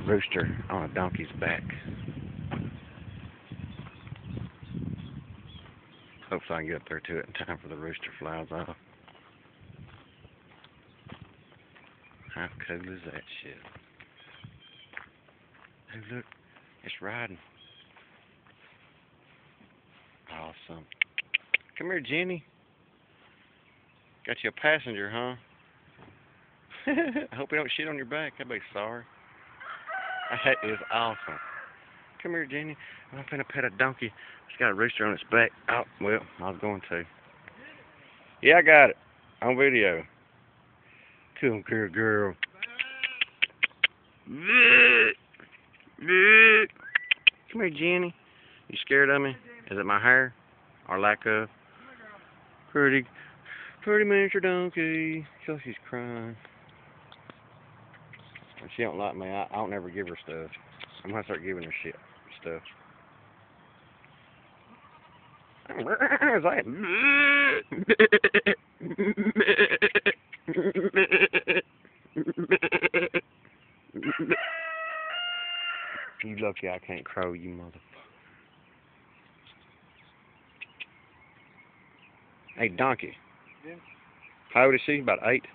rooster on a donkey's back. Hopefully I can get up there to it in time for the rooster flies off. How cool is that shit? Hey, look, it's riding. Awesome. Come here, Jenny. Got you a passenger, huh? I hope you don't shit on your back. I'd be sorry. That is awesome. Come here, Jenny. I'm finna pet a donkey. It's got a rooster on its back. Oh, well, I was going to. Yeah, I got it. On video. Come here, girl. Come here, Jenny. You scared of me? Is it my hair? Or lack of? Pretty miniature donkey. So she's crying. And she don't like me. I don't ever give her stuff. I'm gonna start giving her stuff. It's like, you lucky I can't crow, you motherfucker. Hey, donkey. Yeah. How old is she? About 8?